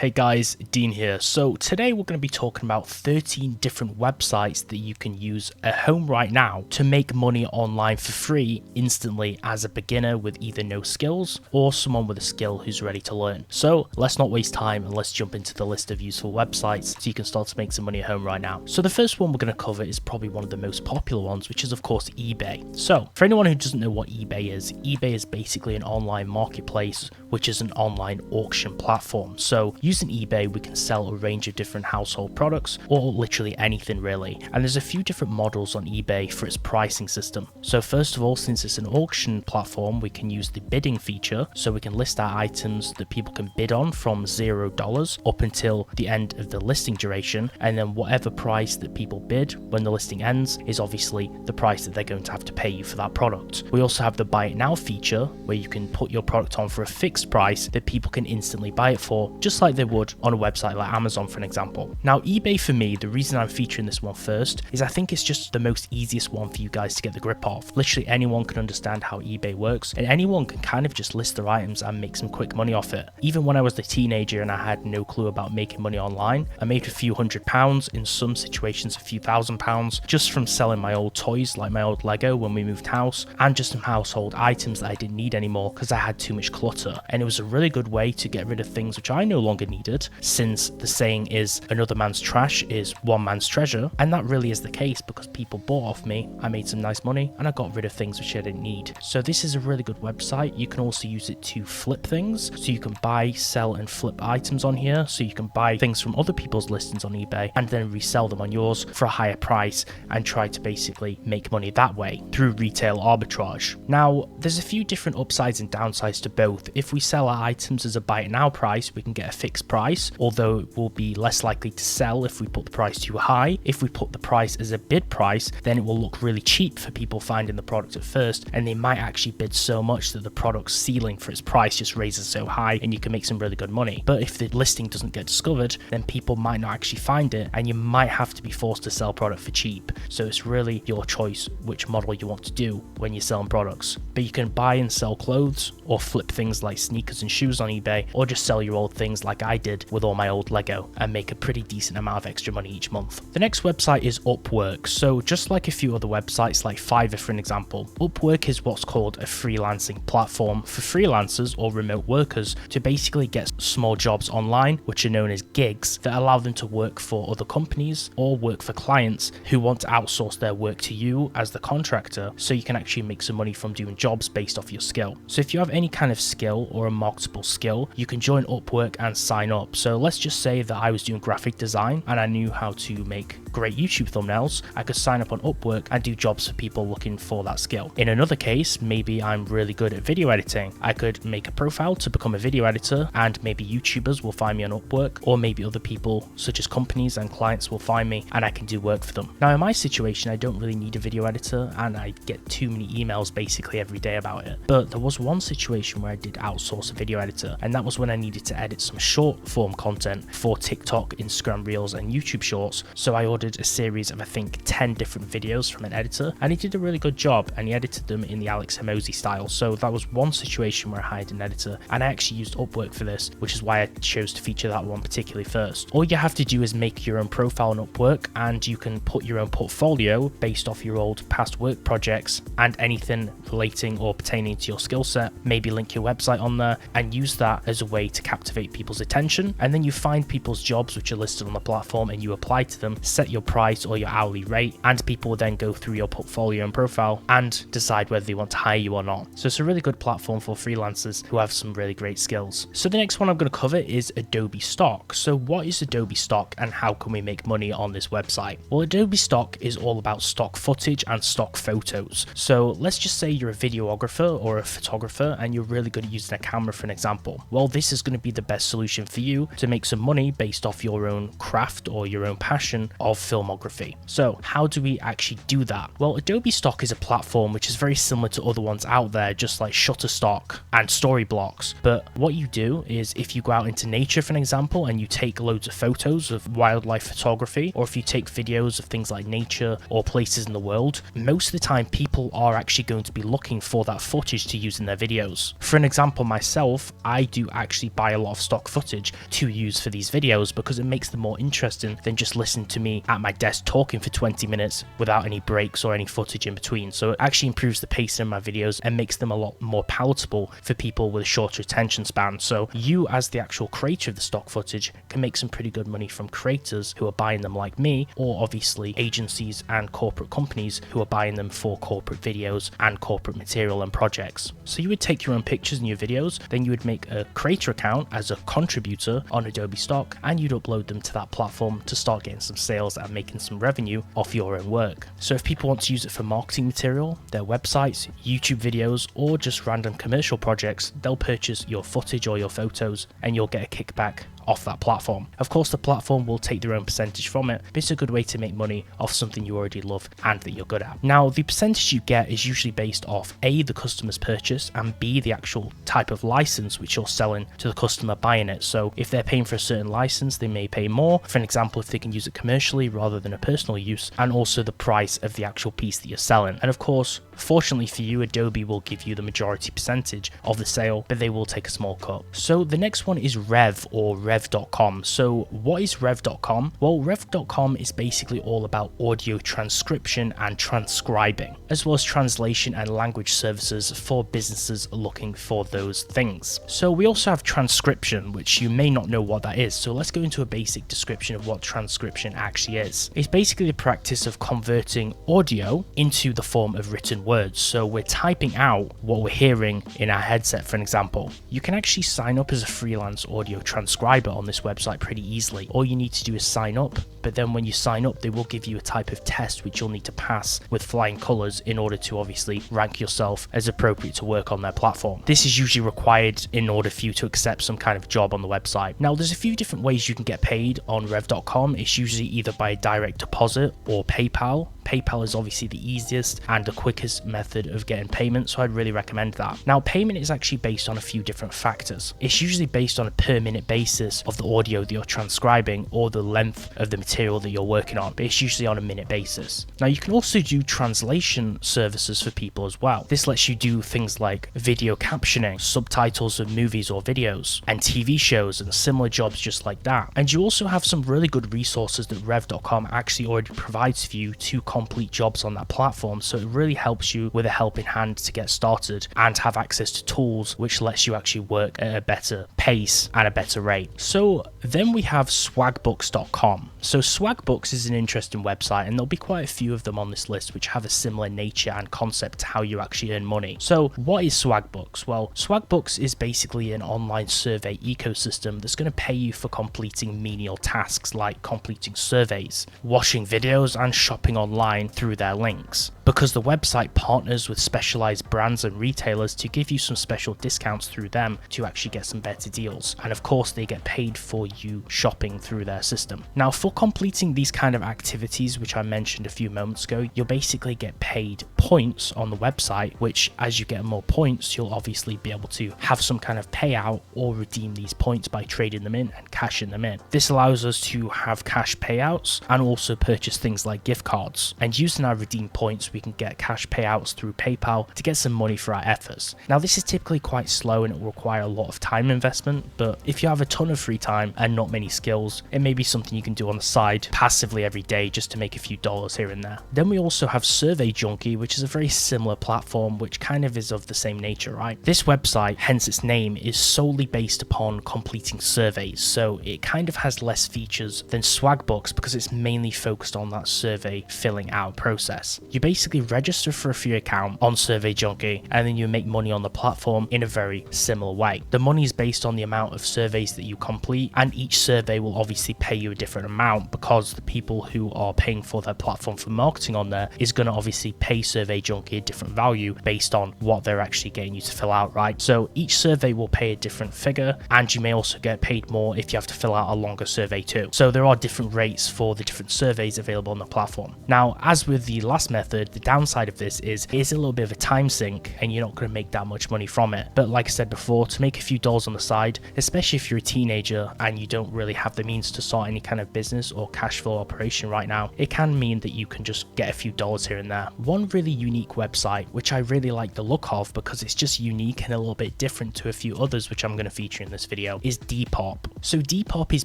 Hey guys, Dean here. So today we're going to be talking about 13 different websites that you can use at home right now to make money online for free instantly as a beginner with either no skills or someone with a skill who's ready to learn. So let's not waste time and let's jump into the list of useful websites so you can start to make some money at home right now. So the first one we're going to cover is probably one of the most popular ones, which is of course eBay. So for anyone who doesn't know what eBay is basically an online marketplace, which is an online auction platform. So using eBay, we can sell a range of different household products or literally anything really. And there's a few different models on eBay for its pricing system. So first of all, since it's an auction platform, we can use the bidding feature. So we can list our items that people can bid on from $0 up until the end of the listing duration. And then whatever price that people bid when the listing ends is obviously the price that they're going to have to pay you for that product. We also have the buy it now feature where you can put your product on for a fixed price that people can instantly buy it for, just like they would on a website like Amazon, for an example. Now, eBay for me, the reason I'm featuring this one first is I think it's just the most easiest one for you guys to get the grip of. Literally anyone can understand how eBay works and anyone can kind of just list their items and make some quick money off it. Even when I was a teenager and I had no clue about making money online, I made a few £100, in some situations a few £1,000, just from selling my old toys like my old Lego when we moved house, and just some household items that I didn't need anymore because I had too much clutter. And it was a really good way to get rid of things which I no longer needed, since the saying is another man's trash is one man's treasure, and that really is the case because people bought off me, I made some nice money, and I got rid of things which I didn't need. So this is a really good website. You can also use it to flip things, so you can buy, sell and flip items on here. So you can buy things from other people's listings on eBay and then resell them on yours for a higher price and try to basically make money that way through retail arbitrage. Now, there's a few different upsides and downsides to both. If we sell our items as a buy it now price, we can get a fixed price, although it will be less likely to sell if we put the price too high. If we put the price as a bid price, then it will look really cheap for people finding the product at first, and they might actually bid so much that the product's ceiling for its price just raises so high and you can make some really good money. But if the listing doesn't get discovered, then people might not actually find it and you might have to be forced to sell product for cheap. So it's really your choice which model you want to do when you're selling products. But you can buy and sell clothes or flip things like sneakers and shoes on eBay, or just sell your old things like I did with all my old Lego and make a pretty decent amount of extra money each month. The next website is Upwork. So just like a few other websites like Fiverr for an example, Upwork is what's called a freelancing platform for freelancers or remote workers to basically get small jobs online, which are known as gigs, that allow them to work for other companies or work for clients who want to outsource their work to you as the contractor, so you can actually make some money from doing jobs based off your skill. So if you have any kind of skill or a marketable skill, you can join Upwork and sign up. So let's just say that I was doing graphic design and I knew how to make great YouTube thumbnails. I could sign up on Upwork and do jobs for people looking for that skill. In another case, maybe I'm really good at video editing. I could make a profile to become a video editor, and maybe YouTubers will find me on Upwork, or maybe other people such as companies and clients will find me and I can do work for them. Now in my situation, I don't really need a video editor and I get too many emails basically every day about it. But there was one situation where I did outsource a video editor, and that was when I needed to edit some short form content for TikTok, Instagram Reels and YouTube Shorts. So I ordered a series of I think 10 different videos from an editor, and he did a really good job and he edited them in the Alex Hormozi style. So that was one situation where I hired an editor, and I actually used Upwork for this, which is why I chose to feature that one particularly first. All you have to do is make your own profile on Upwork, and you can put your own portfolio based off your old past work projects and anything relating or pertaining to your skill set. Maybe link your website on there and use that as a way to captivate people's attention, and then you find people's jobs which are listed on the platform and you apply to them, set your price or your hourly rate, and people will then go through your portfolio and profile and decide whether they want to hire you or not. So it's a really good platform for freelancers who have some really great skills. So the next one I'm going to cover is Adobe Stock. So what is Adobe Stock and how can we make money on this website? Well, Adobe Stock is all about stock footage and stock photos. So let's just say you're a videographer or a photographer and you're really good at using a camera for an example. Well, this is going to be the best solution for you to make some money based off your own craft or your own passion of filmography. So how do we actually do that? Well, Adobe Stock is a platform which is very similar to other ones out there, just like Shutterstock and Storyblocks. But what you do is if you go out into nature, for an example, and you take loads of photos of wildlife photography, or if you take videos of things like nature or places in the world, most of the time people are actually going to be looking for that footage to use in their videos. For an example, myself, I do actually buy a lot of stock footage to use for these videos because it makes them more interesting than just listening to me at my desk talking for 20 minutes without any breaks or any footage in between. So it actually improves the pacing of my videos and makes them a lot more palatable for people with a shorter attention span. So you, as the actual creator of the stock footage, can make some pretty good money from creators who are buying them like me, or obviously agencies and corporate companies who are buying them for corporate videos and corporate material and projects. So you would take your own pictures and your videos, then you would make a creator account as a contributor on Adobe Stock, and you'd upload them to that platform to start getting some sales and making some revenue off your own work. So if people want to use it for marketing material, their websites, YouTube videos, or just random commercial projects, they'll purchase your footage or your photos and you'll get a kickback off that platform. Of course, the platform will take their own percentage from it, but it's a good way to make money off something you already love and that you're good at. Now, the percentage you get is usually based off A, the customer's purchase, and B, the actual type of license which you're selling to the customer buying it. So if they're paying for a certain license, they may pay more. For an example, if they can use it commercially rather than a personal use, and also the price of the actual piece that you're selling. And of course, fortunately for you, Adobe will give you the majority percentage of the sale, but they will take a small cut. So the next one is Rev, or Rev.com. So what is Rev.com? Well, Rev.com is basically all about audio transcription and transcribing, as well as translation and language services for businesses looking for those things. So we also have transcription, which you may not know what that is. So let's go into a basic description of what transcription actually is. It's basically the practice of converting audio into the form of written words. So we're typing out what we're hearing in our headset, for an example. You can actually sign up as a freelance audio transcriber on this website pretty easily. All you need to do is sign up, but then when you sign up, they will give you a type of test which you'll need to pass with flying colors in order to obviously rank yourself as appropriate to work on their platform. This is usually required in order for you to accept some kind of job on the website. Now, there's a few different ways you can get paid on Rev.com. It's usually either by direct deposit or PayPal. PayPal is obviously the easiest and the quickest method of getting payment, so I'd really recommend that. Now, payment is actually based on a few different factors. It's usually based on a per minute basis of the audio that you're transcribing or the length of the material that you're working on, but it's usually on a minute basis. Now, you can also do translation services for people as well. This lets you do things like video captioning, subtitles of movies or videos, and TV shows and similar jobs just like that. And you also have some really good resources that Rev.com actually already provides for you to complete jobs on that platform, so it really helps you with a helping hand to get started and have access to tools which lets you actually work at a better pace and a better rate. So then we have Swagbucks.com. So Swagbucks is an interesting website, and there'll be quite a few of them on this list which have a similar nature and concept to how you actually earn money. So what is Swagbucks? Well, Swagbucks is basically an online survey ecosystem that's going to pay you for completing menial tasks like completing surveys, watching videos, and shopping online through their links. Because the website partners with specialized brands and retailers to give you some special discounts through them to actually get some better deals. And of course, they get paid for you shopping through their system. Now, for completing these kind of activities, which I mentioned a few moments ago, you'll basically get paid points on the website, which as you get more points, you'll obviously be able to have some kind of payout or redeem these points by trading them in and cashing them in. This allows us to have cash payouts and also purchase things like gift cards. And using our redeem points, we can get cash payouts through PayPal to get some money for our efforts. Now, this is typically quite slow and it will require a lot of time investment, but if you have a ton of free time and not many skills, it may be something you can do on the side passively every day just to make a few dollars here and there. Then we also have Survey Junkie, which is a very similar platform which kind of is of the same nature, right? This website, hence its name, is solely based upon completing surveys, so it kind of has less features than Swagbucks because it's mainly focused on that survey filling out process. You basically register for a free account on Survey Junkie and then you make money on the platform in a very similar way. The money is based on the amount of surveys that you complete, and each survey will obviously pay you a different amount account, because the people who are paying for their platform for marketing on there is going to obviously pay Survey Junkie a different value based on what they're actually getting you to fill out, right? So each survey will pay a different figure, and you may also get paid more if you have to fill out a longer survey too. So there are different rates for the different surveys available on the platform. Now, as with the last method, the downside of this is it is a little bit of a time sink and you're not going to make that much money from it. But like I said before, to make a few dollars on the side, especially if you're a teenager and you don't really have the means to start any kind of business or cash flow operation right now, it can mean that you can just get a few dollars here and there. One really unique website, which I really like the look of because it's just unique and a little bit different to a few others which I'm going to feature in this video, is Depop. So Depop is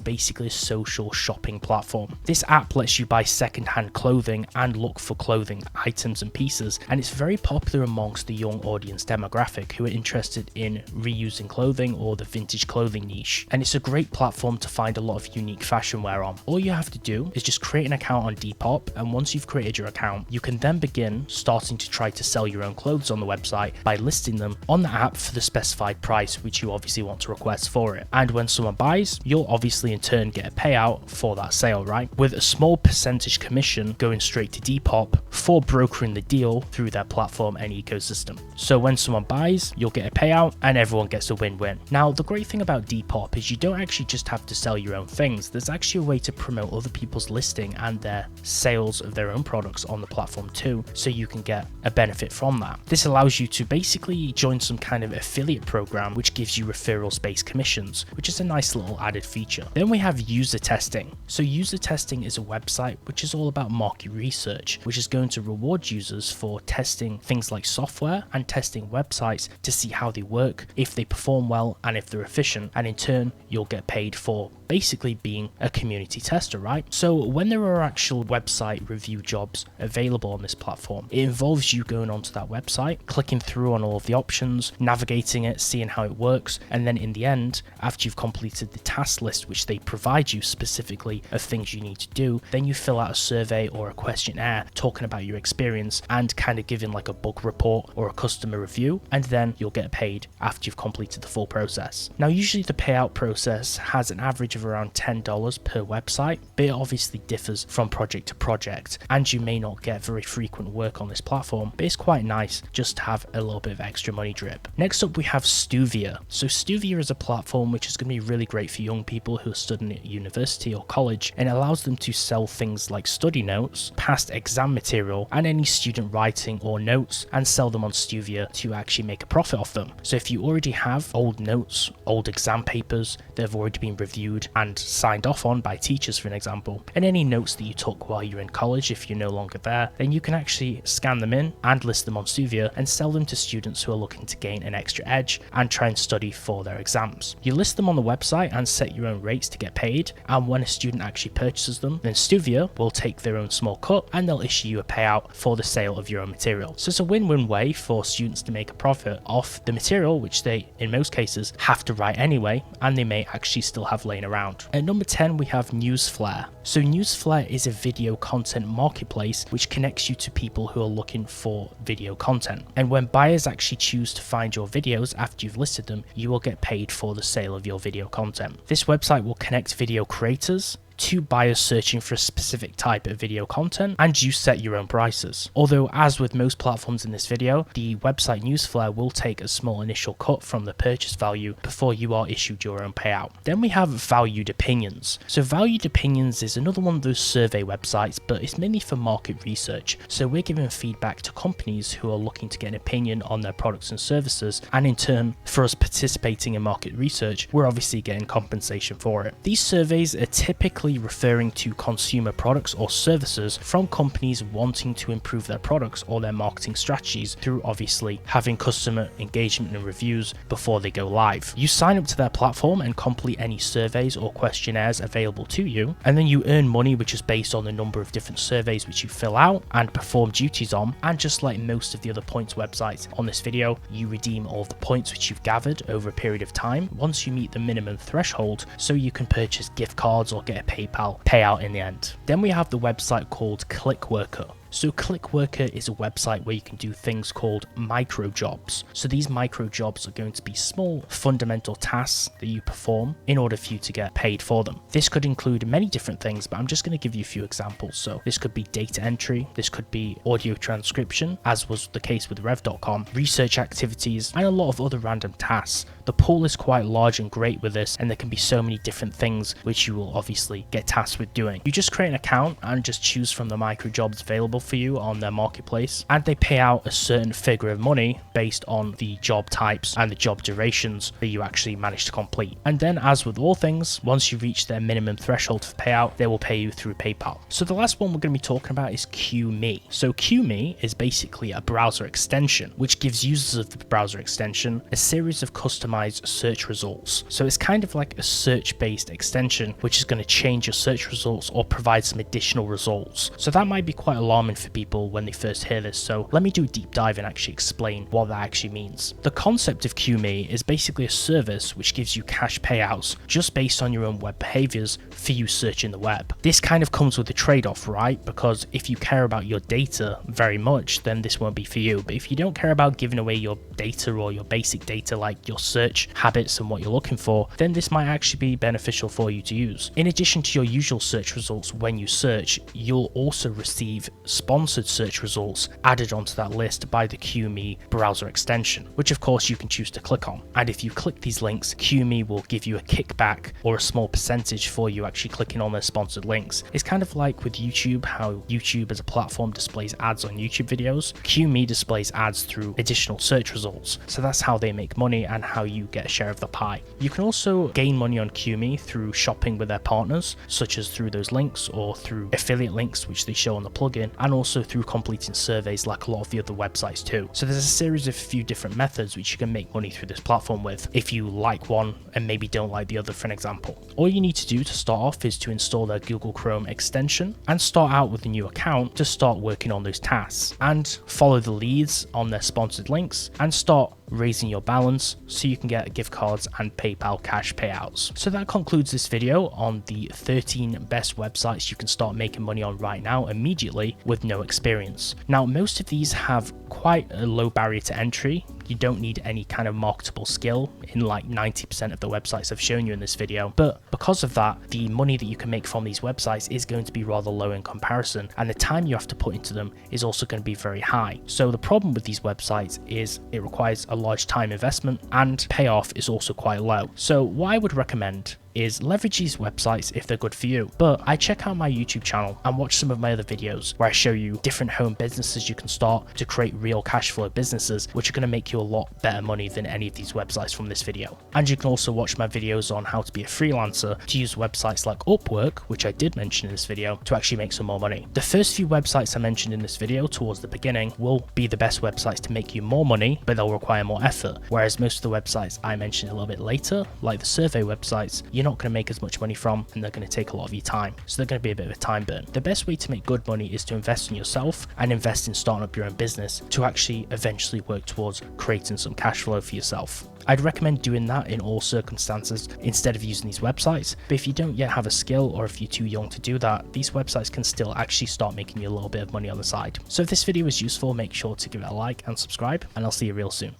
basically a social shopping platform. This app lets you buy secondhand clothing and look for clothing items and pieces, and it's very popular amongst the young audience demographic who are interested in reusing clothing or the vintage clothing niche. And it's a great platform to find a lot of unique fashion wear on. All you have to do is just create an account on Depop, and once you've created your account, you can then begin starting to try to sell your own clothes on the website by listing them on the app for the specified price which you obviously want to request for it. And when someone buys, you'll obviously in turn get a payout for that sale, right? With a small percentage commission going straight to Depop for brokering the deal through their platform and ecosystem. So when someone buys, you'll get a payout and everyone gets a win-win. Now, the great thing about Depop is you don't actually just have to sell your own things. There's actually a way to promote other people's listing and their sales of their own products on the platform too, so you can get a benefit from that. This allows you to basically join some kind of affiliate program which gives you referrals-based commissions, which is a nice little added feature. Then we have UserTesting. So UserTesting is a website which is all about market research, which is going to reward users for testing things like software and testing websites to see how they work, if they perform well, and if they're efficient, and in turn you'll get paid for basically being a community tester, right? So when there are actual website review jobs available on this platform, it involves you going onto that website, clicking through on all of the options, navigating it, seeing how it works, and then in the end, after you've completed the task list which they provide you specifically of things you need to do, then you fill out a survey or a questionnaire talking about your experience and kind of giving like a bug report or a customer review, and then you'll get paid after you've completed the full process. Now, usually the payout process has an average of around $10 per website, but it obviously differs from project to project, and you may not get very frequent work on this platform, but it's quite nice just to have a little bit of extra money drip. Next up, we have Stuvia. So Stuvia is a platform which is going to be really great for young people who are studying at university or college, and it allows them to sell things like study notes, past exam material, and any student writing or notes, and sell them on Stuvia to actually make a profit off them. So if you already have old notes, old exam papers that have already been reviewed and signed off on by teachers, for an example, and any notes that you took while you're in college if you're no longer there, then you can actually scan them in and list them on Stuvia and sell them to students who are looking to gain an extra edge and try and study for their exams. You list them on the website and set your own rates to get paid, and when a student actually purchases them, then Stuvia will take their own small cut and they'll issue you a payout for the sale of your own material. So it's a win-win way for students to make a profit off the material which they, in most cases, have to write anyway, and they may actually still have laying around. At number 10, we have Newsflare. So Newsflare is a video content marketplace which connects you to people who are looking for video content. And when buyers actually choose to find your videos after you've listed them, you will get paid for the sale of your video content. This website will connect video creators to buyers searching for a specific type of video content, and you set your own prices. Although, as with most platforms in this video, the website Newsflare will take a small initial cut from the purchase value before you are issued your own payout. Then we have Valued Opinions. So Valued Opinions is another one of those survey websites, but it's mainly for market research. So we're giving feedback to companies who are looking to get an opinion on their products and services, and in turn, for us participating in market research, we're obviously getting compensation for it. These surveys are typically referring to consumer products or services from companies wanting to improve their products or their marketing strategies through obviously having customer engagement and reviews before they go live. You sign up to their platform and complete any surveys or questionnaires available to you, and then you earn money which is based on the number of different surveys which you fill out and perform duties on. And just like most of the other points websites on this video, you redeem all of the points which you've gathered over a period of time once you meet the minimum threshold, so you can purchase gift cards or get a PayPal payout in the end. Then we have the website called Clickworker. So Clickworker is a website where you can do things called micro jobs. So these micro jobs are going to be small fundamental tasks that you perform in order for you to get paid for them. This could include many different things, but I'm just going to give you a few examples. So this could be data entry, this could be audio transcription, as was the case with rev.com, research activities, and a lot of other random tasks. The pool is quite large and great with this, and there can be so many different things which you will obviously get tasked with doing. You just create an account and just choose from the micro jobs available for you on their marketplace, and they pay out a certain figure of money based on the job types and the job durations that you actually manage to complete. And then, as with all things, once you reach their minimum threshold for payout, they will pay you through PayPal. So the last one we're going to be talking about is QMee. So QMee is basically a browser extension which gives users of the browser extension a series of customized search results. So it's kind of like a search-based extension which is going to change your search results or provide some additional results. So that might be quite alarming for people when they first hear this, so let me do a deep dive and actually explain what that actually means. The concept of QMee is basically a service which gives you cash payouts just based on your own web behaviors for you searching the web. This kind of comes with a trade-off, right? Because if you care about your data very much, then this won't be for you. But if you don't care about giving away your data or your basic data like your search habits and what you're looking for, then this might actually be beneficial for you to use. In addition to your usual search results when you search, you'll also receive sponsored search results added onto that list by the QMee browser extension, which of course you can choose to click on. And if you click these links, QMee will give you a kickback or a small percentage for you actually clicking on their sponsored links. It's kind of like with YouTube, how YouTube as a platform displays ads on YouTube videos. QMee displays ads through additional search results. So that's how they make money and how you get a share of the pie. You can also gain money on QMee through shopping with their partners, such as through those links or through affiliate links which they show on the plugin, and also through completing surveys like a lot of the other websites too. So there's a series of few different methods which you can make money through this platform with if you like one and maybe don't like the other, for an example. All you need to do to start off is to install their Google Chrome extension and start out with a new account to start working on those tasks, and follow the leads on their sponsored links and start raising your balance so you can get gift cards and PayPal cash payouts. So that concludes this video on the 13 best websites you can start making money on right now immediately with no experience. Now, most of these have quite a low barrier to entry. You don't need any kind of marketable skill in like 90% of the websites I've shown you in this video, but because of that, the money that you can make from these websites is going to be rather low in comparison, and the time you have to put into them is also going to be very high. So the problem with these websites is it requires a large time investment and payoff is also quite low. So what I would recommend is leverage these websites if they're good for you. But I check out my YouTube channel and watch some of my other videos where I show you different home businesses you can start to create real cash flow businesses, which are going to make you a lot better money than any of these websites from this video. And you can also watch my videos on how to be a freelancer, to use websites like Upwork, which I did mention in this video, to actually make some more money. The first few websites I mentioned in this video towards the beginning will be the best websites to make you more money, but they'll require more effort. Whereas most of the websites I mentioned a little bit later, like the survey websites, you're not going to make as much money from, and they're going to take a lot of your time, so they're going to be a bit of a time burn. The best way to make good money is to invest in yourself and invest in starting up your own business to actually eventually work towards creating some cash flow for yourself. I'd recommend doing that in all circumstances instead of using these websites, but if you don't yet have a skill or if you're too young to do that, these websites can still actually start making you a little bit of money on the side. So if this video was useful, make sure to give it a like and subscribe, and I'll see you real soon.